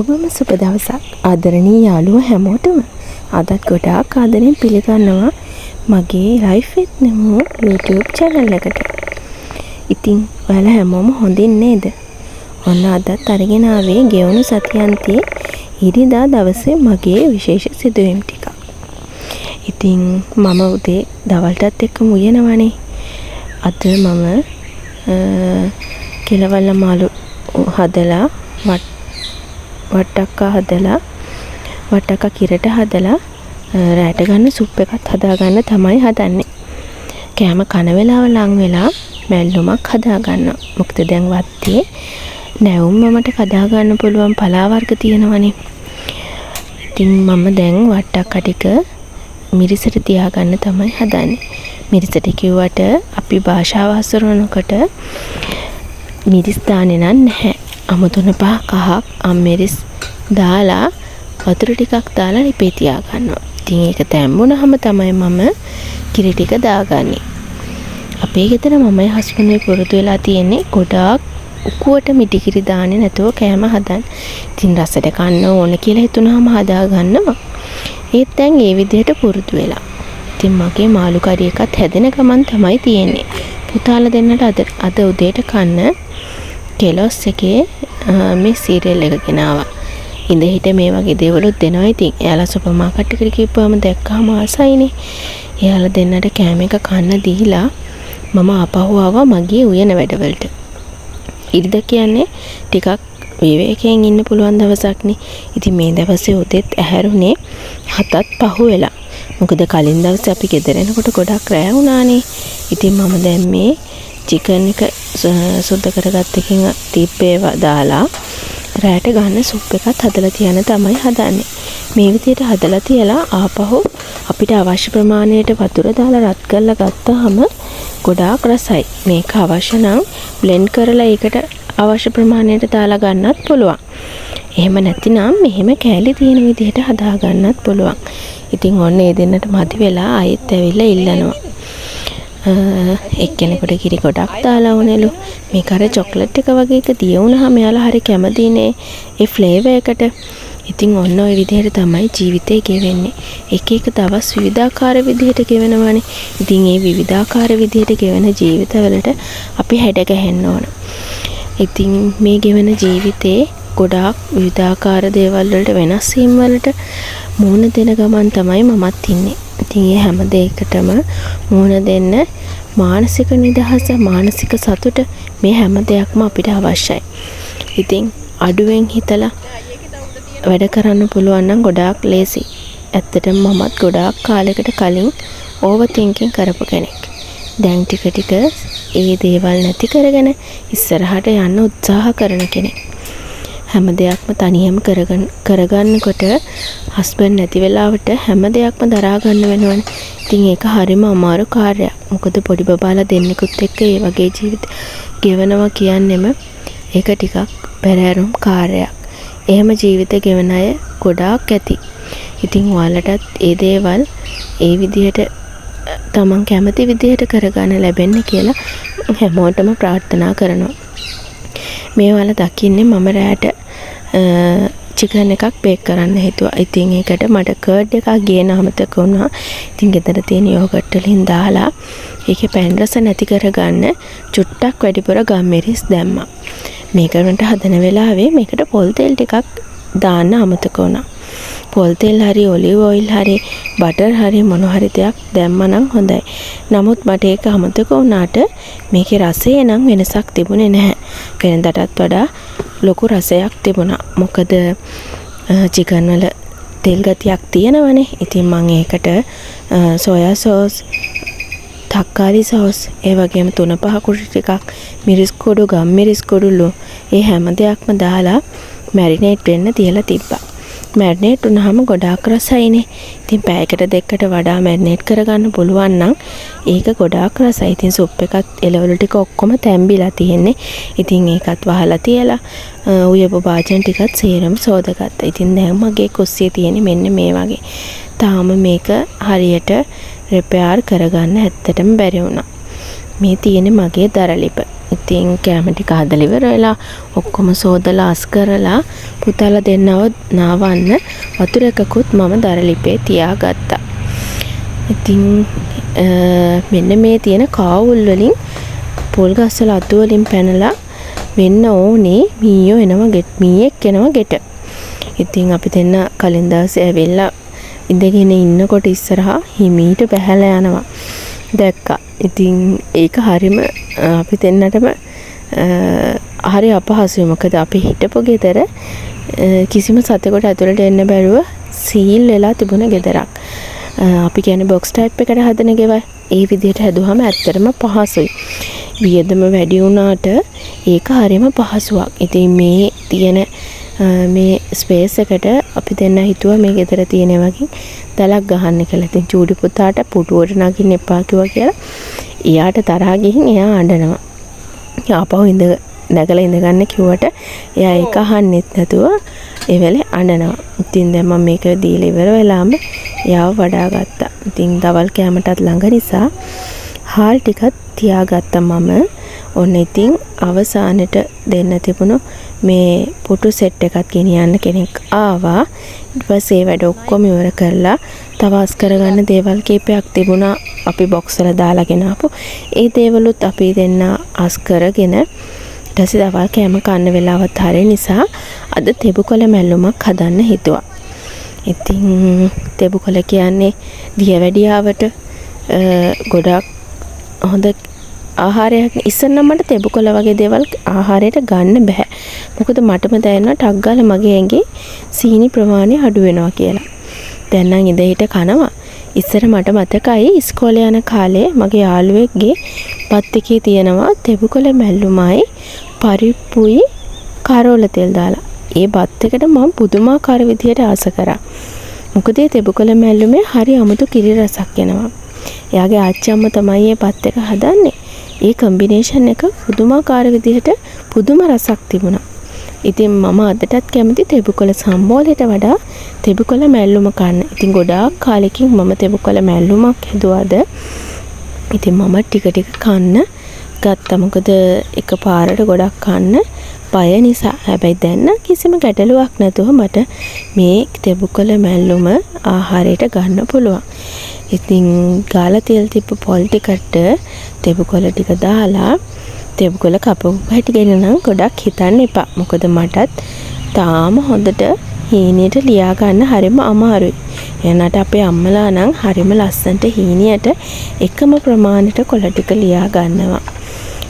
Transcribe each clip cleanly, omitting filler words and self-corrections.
සුබම සුබ දවසක් ආදරණීය යාළුවෝ හැමෝටම අදත් ගොඩාක් ආදරෙන් පිළිගන්නවා මගේ ලයිෆ් විත් නෙමු YouTube channel එකට. ඉතින් ඔයාලා හැමෝම හොඳින් නේද? ඔන්න අදත් අරගෙන ආවේ ගෙවුණු සතියන්තයේ ඉරිදා දවසේ මගේ විශේෂ සිදුවීම් ටික. ඉතින් මම උදේ දවල්ටත් එක්කම උයනවනේ. අද මම කෙලවල්ල මාළු හදලා වට්ටක්කා හදලා වට්ටක්කා කිරට හදලා රැට ගන්න සුප් එකක් හදාගන්න තමයි හදන්නේ. කෑම කන වෙලාව ලං වෙලා මැල්ලුමක් හදාගන්නවා. මොකද දැන් වත්තේ නැවුම්මමට කදා ගන්න පුළුවන් පලා වර්ග තියෙනවනේ. ඉතින් මම දැන් වට්ටක්කා ටික මිරිසට තියාගන්න තමයි හදන්නේ. මිරිසට කිව්වට අපි භාෂාව හසුරවනකොට මිරිස් දාන්නේ නැහැ. අමුතුන පහ කහක් අම්මිරිස් දාලා වතුර ටිකක් දාලා ලිපේ තියා ගන්නවා. ඉතින් ඒක තැම්බුනහම තමයි මම කිරි ටික දාගන්නේ. අපේ ගෙදර මමයි හස්බන්ඩ්යි පුරුදු වෙලා තියෙන්නේ ගොඩාක් උකුවට මිටි කිරි දාන්නේ නැතුව කෑම හදන්න. ඉතින් රසට කන්න ඕන කියලා හිතුනහම හදා ගන්නවා. ඒත් දැන් ඒ විදිහට පුරුදු වෙලා. ඉතින් මගේ මාළු කරි එකත් හැදෙන ගමන් තමයි තියෙන්නේ. පුතාලා දෙන්නට අද උදේට කන්න කෙලොස් එකේ මේ සීරියල් එක ගෙනාවා. ඉඳ හිට මේ වගේ දේවලුත් දෙනවා. ඉතින් එයාලා සුපර් මාකට් එකට ගිහපුවාම දැක්කම ආසයිනේ. එයාලා දෙන්නට කෑම එක කන්න දීලා මම ආපහු ආවා මගේ උයන වැඩවලට. ඉරිද කියන්නේ ටිකක් විවේකයෙන් ඉන්න පුළුවන් දවසක්නේ. ඉතින් මේ දවසේ උදේත් ඇහැරුනේ 7ත් පහු වෙලා. මොකද කලින් දවසේ අපි ගෙදර එනකොට ගොඩක් රැ වුණානේ. ඉතින් මම දැන් මේ චිකන් එක සුද්ධ කරගත්ත එකකින් තිබ්බේවා දාලා රැට ගන්න සුප් එකක් හදලා තියන තමයි හදන්නේ. මේ විදිහට හදලා තියලා ආපහු අපිට අවශ්‍ය ප්‍රමාණයට වතුර දාලා රත් කරලා ගත්තාම ගොඩාක් රසයි. මේක අවශ්‍ය නම් බ්ලෙන්ඩ් කරලා ඒකට අවශ්‍ය ප්‍රමාණයට දාලා ගන්නත් පුළුවන්. එහෙම නැතිනම් මෙහෙම කෑලි තියෙන විදිහට හදා ගන්නත් පුළුවන්. ඉතින් ඔන්න ඒ දෙන්නට මදි වෙලා ආයෙත් ඇවිල්ලා ඉල්ලනවා. එක්කෙනෙකුට කිරි ගොඩක් දාලා උනේලු. මේක අර චොක්ලට් එක වගේ එක දිය වුණාම එයාලා හරි කැමතිනේ ඒ ෆ්ලේවර් එකට. ඉතින් ඔන්න ඔය විදිහට තමයි ජීවිතේ ගෙවෙන්නේ. එක එක දවස් විවිධාකාර විදිහට ගෙවෙනවානේ. ඉතින් මේ විවිධාකාර විදිහට ගෙවෙන ජීවිතවලට අපි හැඩ ගැහෙන්න ඕන. ඉතින් මේ ගෙවෙන ජීවිතේ ගොඩාක් විවිධාකාර දේවල් වලට වෙනස් වීම් වලට මුහුණ දෙන ගමන් තමයි මමත් ඉන්නේ. ඉතින් මේ හැම දෙයකටම මුහුණ දෙන්න මානසික නිදහස, මානසික සතුට මේ හැම දෙයක්ම අපිට අවශ්‍යයි. ඉතින් අඩුවෙන් හිතලා වැඩ කරන්න පුළුවන් නම් ගොඩාක් ලේසි. ඇත්තටම මමත් ගොඩාක් කාලයකට කලින් ඕවර් තින්කින් කරපු කෙනෙක්. දැන් ටික ටික ඒ දේවල් නැති කරගෙන ඉස්සරහට යන්න උත්සාහ කරන කෙනෙක්. හැම දෙයක්ම තනියම කරගන්නකොට හස්බන්ඩ් නැති වෙලාවට හැම දෙයක්ම දරා ගන්න වෙනවනේ. ඉතින් ඒක හරිම අමාරු කාර්යයක්. මොකද පොඩි බබාලා දෙන්නෙකුත් එක්ක ඒ වගේ ජීවිත ගෙවනවා කියන්නෙම ඒක ටිකක් පෙරහැරුම් කාර්යයක්. එහෙම ජීවිත ගෙවන අය ගොඩාක් ඇති. ඉතින් ඔයාලටත් ඒ දේවල් ඒ විදිහට තමන් කැමති විදිහට කරගන්න ලැබෙන්න කියලා හැමෝටම ප්‍රාර්ථනා කරනවා. මේ වල දකින්නේ මම රැට චිකන් එකක් බේක් කරන්න හිතුවා. ඉතින් ඒකට මට කර්ඩ් එකක් ගේන අමතක වුණා. ඉතින් ගෙදර තියෙන යෝගට් වලින් දාලා ඒකේ පැන් රස නැති කරගන්න චුට්ටක් වැඩිපුර ගම්මිරිස් දැම්මා. මේකට හදන වෙලාවේ මේකට පොල් තෙල් ටිකක් දාන්න අමතක වුණා. පොල් තෙල් හරි ඔලිව් ඔයිල් හරි බටර් හරි මොන හරි දෙයක් දැම්මනම් හොඳයි. නමුත් මට ඒක අමතක වුණාට මේකේ රසයේ නම් වෙනසක් තිබුණේ නැහැ. වෙනදටත් වඩා ලොකු රසයක් තිබුණා. මොකද චිකන් වල තෙල් ගතියක් තියෙනවනේ. ඉතින් මම ඒකට සෝයා සෝස්, තක්කාලි සෝස්, ඒ වගේම 3-5 කුඩු ටිකක් මිරිස් කුඩු, ගම් මිරිස් කුඩුලු ඒ හැම දෙයක්ම දාලා මැරිනේට් වෙන්න තියලා තිබ්බා. මැරිනේට් වුණාම ගොඩාක් රසයිනේ. ඉතින් පැයකට දෙකකට වඩා මැරිනේට් කරගන්න පුළුවන් නම් ඒක ගොඩාක් රසයි. ඉතින් සුප් එකත් එළවලු ටික ඔක්කොම තැම්බිලා තියෙන්නේ. ඉතින් ඒකත් වහලා තියලා උයපු භාජන ටිකත් සේරම සෝදගත්තා. ඉතින් දැන් මගේ කුස්සියේ තියෙන්නේ මෙන්න මේ වගේ. තාම මේක හරියට රිපෙයාර් කරගන්න ඇත්තටම බැරි වුණා. මේ තියෙන්නේ මගේ දරලිප. ඉතින් කැම ටික හදලා ඉවර වෙලා ඔක්කොම සෝදලා අස් කරලා පුතාලා දෙන්නව නාවන්න වතුර එකකුත් මම දරලිපේ තියාගත්තා. ඉතින් මෙන්න මේ තියෙන කාවුල් වලින් පොල් ගස් වල අතු වලින් පැනලා වෙන්න ඕනේ මීයෙක් එනවා ගෙට. ඉතින් අපි දෙන්න කලින් දවසේ ඇවිල්ලා ඉඳගෙන ඉන්නකොට ඉස්සරහා හිමීට බැහැලා යනවා. දැක්කා. ඉතින් ඒක හරිම අපි දෙන්නටම හරි අපහසුයි. මොකද අපි හිටපු ගෙදර කිසිම සතෙකුට ඇතුළට එන්න බැරුව සීල් වෙලා තිබුණ ගෙදරක්. අපි කියන්නේ බොක්ස් ටයිප් එකට හදන ගෙවල්. ඒ විදිහට හැදුවම ඇත්තටම පහසුයි. වියදම වැඩි වුණාට ඒක හරිම පහසුවක්. ඉතින් මේ තියෙන මේ ස්පේස් එකට අපි දෙන්න හිතුවා මේ ගෙදර තියෙන වගේ දලක් ගහන්න කියලා. ඉතින් චූඩි පුතාට පුටුවට නගින්න එපා කිව්වා කියලා. එයාට තරහා ගිහින් එයා අඬනවා. ආපහු නැගලා ඉඳගන්න කිව්වට එයා ඒක අහන්නෙත් නැතුව ඒ වෙලේ අඬනවා. ඉතින් දැන් මම මේක දීලා ඉවර වෙලාම එයාව වඩා ගත්තා. ඉතින් දවල් කෑමටත් ළඟ නිසා හාල් ටිකක් තියාගත්තා මම. ඔන්න ඉතින් අවසානෙට දෙන්න තිබුණු මේ පුටු සෙට් එකක් ගෙනියන්න කෙනෙක් ආවා. ඊට පස්සේ ඒ වැඩ ඔක්කොම ඉවර කරලා තව අස් කරගන්න දේවල් කීපයක් තිබුණා. අපි බොක්ස් වල දාලාගෙන ආපු ඒ දේවලුත් අපි දෙන්න අස් කරගෙන ඊට පස්සේ දවල් කෑම කන්න වෙලාවත් හරිය නිසා අද තෙබුකොළ මැල්ලුමක් හදන්න හිතුවා. ඉතින් තෙබුකොළ කියන්නේ දියවැඩියාවට ගොඩක් හොඳ ආහාරයක්. ඉස්සෙල්ලා මට තෙබුකොළ වගේ දේවල් ආහාරයට ගන්න බෑ. මොකද මටම දැනෙනවා ටක් ගාලා මගේ ඇඟේ සීනි ප්‍රමාණය අඩු වෙනවා කියලා. දැන් නම් ඉඳ හිට කනවා. ඉස්සර මට මතකයි ඉස්කෝලේ යන කාලේ මගේ යාළුවෙක්ගේ පත් එකේ තියෙනවා තෙබුකොළ මැල්ලුමයි පරිප්පුයි කරෝල තෙල් දාලා. ඒ බත් එකට මම පුදුමාකාර විදියට ආස කරා. මොකද ඒ තෙබුකොළ මැල්ලුමේ හරි අමුතු කිරි රසක් එනවා. එයාගේ ආච්චි අම්මා තමයි මේ පත් එක හදන්නේ. ඒ කම්බිනේෂන් එක පුදුමාකාර විදිහට පුදුම රසක් තිබුණා. ඉතින් මම අදටත් කැමති තෙබුකොළ සම්බෝලයට වඩා තෙබුකොළ මැල්ලුම කන්න. ඉතින් ගොඩාක් කාලෙකින් මම තෙබුකොළ මැල්ලුමක් හැදුවාද. ඉතින් මම ටික ටික කන්න ගත්තා. මොකද එකපාරට ගොඩක් කන්න බය නිසා. හැබැයි දැන් කිසිම ගැටලුවක් නැතුව මට මේ තෙබුකොළ මැල්ලුම ආහාරයට ගන්න පුළුවන්. ඉතින් ගාලා තෙල් තිබ්බ පොල් ටිකට තෙබුකොළ ටික දාලා තෙබුකොළ කපපු හැටි ගැන නම් ගොඩක් හිතන්න එපා. මොකද මටත් තාම හොඳට හීනියට ලියා ගන්න හරිම අමාරුයි. එනට අපේ අම්මලා නම් හරිම ලස්සනට හීනියට එකම ප්‍රමාණයට කොළ ටික ලියා ගන්නවා.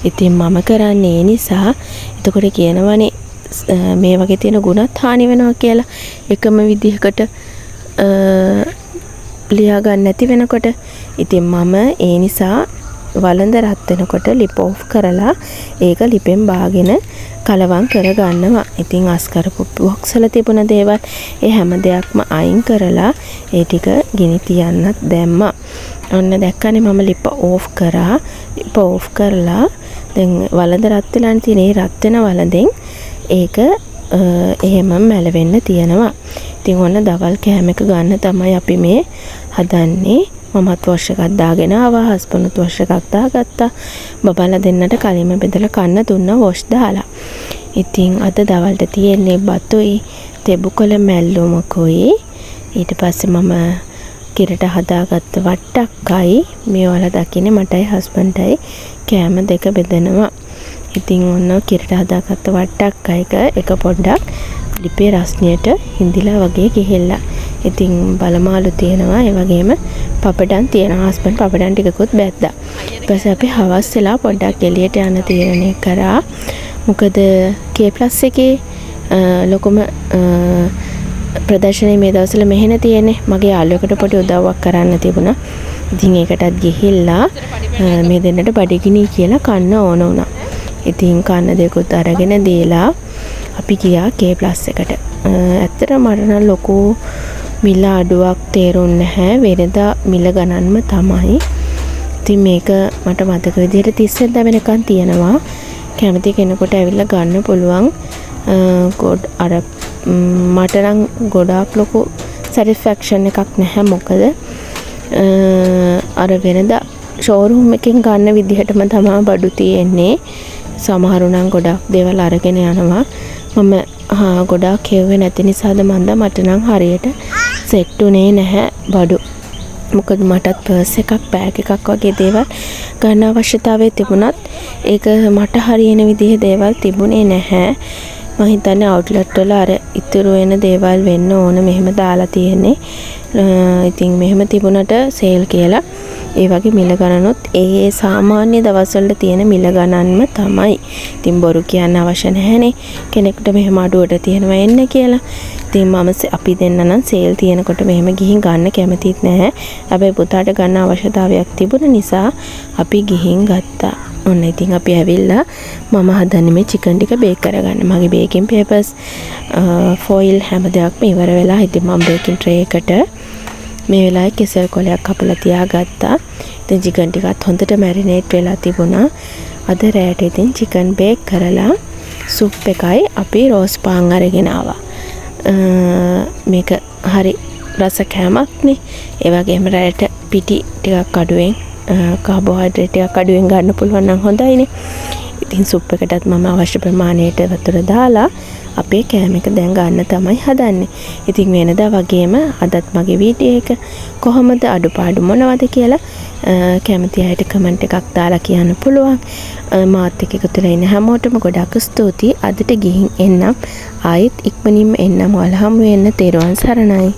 ඉතින් මම කරන්නේ ඒ නිසා. එතකොට කියනවනේ මේ වගේ තියෙන ගුණත් හානි වෙනවා කියලා. එකම විදිහකට ලියා ගන්න නැති වෙනකොට. ඉතින් මම ඒ නිසා වළඳ රත් වෙනකොට ලිප් ඔෆ් කරලා ඒක ලිපෙන් බාගෙන කලවම් කරගන්නවා. ඉතින් අස් කරපු බොක්ස් වල තිබුණ දේවල් ඒ හැම දෙයක්ම අයින් කරලා ඒ ටික ගිනි තියන්නත් දැම්මා. ඔන්න දැක්කනේ මම ලිප් ඔෆ් කරා. ලිප් ඔෆ් කරලා දැන් වළඳ රත් වෙලා තියෙන ඒ රත් වෙන වළඳෙන් ඒක එහෙම මැලවෙන්න තියෙනවා. ඉතින් ඔන්න දවල් කෑම එක ගන්න තමයි අපි මේ හදන්නේ. මමත් වොෂ් එකක් දාගෙන ආවා. හස්බන්ඩ්ත් වොෂ් එකක් දාගත්තා. බබාලා දෙන්නට කලින්ම බෙදලා කන්න දුන්නා වොෂ් දාලා. ඉතින් අද දවල්ට තියෙන්නේ බතුයි තෙබුකොළ මැල්ලුමකුයි. ඊට පස්සේ මම කිරට හදාගත්ත වට්ටක්කයි මේ වල දකින්නේ මටයි හස්බන්ඩ්ටයි කෑම දෙක බෙදනවා. ඉතින් ඔන්න කිරට හදාගත්ත වට්ටක්කයක එක පොඩ්ඩක් ලිපේ රස්නියට හිඳිලා වගේ ගිහිල්ලා. ඉතින් බලමාලු තියෙනවා. ඒ වගේම පපඩම් තියෙනවා. හස්බන්ඩ් පපඩම් ටිකකුත් බැද්දා. ඊට පස්සේ අපි හවස් වෙලා පොඩ්ඩක් එළියට යන තීරණය කරා. මොකද K+ එකේ ලොකුම ප්‍රදර්ශනයේ මේ දවස්වල මෙහෙන තියෙන්නේ. මගේ යාළුවෙකුට පොඩි උදව්වක් කරන්න තිබුණා. ඉතින් ඒකටත් ගිහිල්ලා මේ දෙන්නට බඩගිනි කියලා කන්න ඕන වුණා. ඉතින් කන්න දෙකුත් අරගෙන දීලා අපි ගියා K+ එකට. ඇත්තට මට නම් ලොකු මිල අඩුවක් තේරුන්නේ නැහැ. වෙනදා මිල ගණන්ම තමයි. ඉතින් මේක මට මතක විදිහට 30 වෙනකන් තියෙනවා. කැමති කෙනෙකුට ඇවිල්ලා ගන්න පුළුවන්. අර මට නම් ගොඩාක් ලොකු සැටිස්ෆැක්ෂන් එකක් නැහැ. මොකද අර වෙනදා ෂෝරූම් එකෙන් ගන්න විදිහටම තමයි බඩු තියෙන්නේ. සමහරු නම් ගොඩක් දේවල් අරගෙන යනවා. මම ගොඩාක් හෙව්වේ නැති නිසාද මන්ද මට නම් හරියට සෙට් උනේ නැහැ බඩු. මොකද මටත් පර්ස් එකක් බෑග් එකක් වගේ දේවල් ගන්න අවශ්‍යතාවය තිබුණත් ඒක මට හරියන විදිහේ දේවල් තිබුණේ නැහැ. මම හිතන්නේ අවුට්ලට් වල අර ඉතුරු වෙන දේවල් වෙන්න ඕන මෙහෙම දාලා තියෙන්නේ. ඉතින් මෙහෙම තිබුණට සේල් කියලා ඒ වගේ මිල ගණනොත් ඒ සාමාන්‍ය දවස්වල තියෙන මිල ගණන්ම තමයි. ඉතින් බොරු කියන්න අවශ්‍ය නැහැනේ. කෙනෙකුට මෙහෙම අඩුවට තියෙනවා එන්න කියලා. ඉතින් අපි දෙන්න නම් සේල් තියෙනකොට මෙහෙම ගිහින් ගන්න කැමතිත් නැහැ. හැබැයි පුතාට ගන්න අවශ්‍යතාවයක් තිබුණ නිසා අපි ගිහින් ගත්තා. ඔන්න ඉතින් අපි ඇවිල්ලා මම හදන්නේ මේ චිකන් ටික බේක් කරගන්න. මගේ බේකින් පේපර්ස් ෆොයිල් හැම දෙයක්ම ඉවර වෙලා. ඉතින් මම බේකින් ට්‍රේ එකට මේ වෙලාවේ කෙසෙල් කොලයක් කපලා තියාගත්තා. ඉතින් චිකන් ටිකත් හොඳට මැරිනේට් වෙලා තිබුණා. අද රෑට ඉතින් චිකන් බේක් කරලා සුප් එකයි අපි රෝස් පාන් අරගෙන ආවා. මේක හරි රස කෑමක්නේ. ඒ වගේම රෑට පිටි ටිකක් අඩුවෙන් කාබෝහයිඩ්‍රේට් ටිකක් අඩුවෙන් ගන්න පුළුවන් නම් හොඳයිනේ. ඉතින් සුප් එකටත් මම අවශ්‍ය ප්‍රමාණයට වතුර දාලා අපේ කෑම එක දැන් ගන්න තමයි හදන්නේ. ඉතින් වෙනදා වගේම අදත් මගේ වීඩියෝ එක කොහොමද අඩුපාඩු මොනවද කියලා කැමති අයට කමෙන්ට් එකක් දාලා කියන්න පුළුවන්. මාත් එක්ක එකතු වෙලා ඉන්න හැමෝටම ගොඩාක් ස්තුතියි. අදට ගිහින් එන්නම්. ආයෙත් ඉක්මනින්ම එන්නම්. ඔයාලා හමු වෙන්න. තෙරුවන් සරණයි.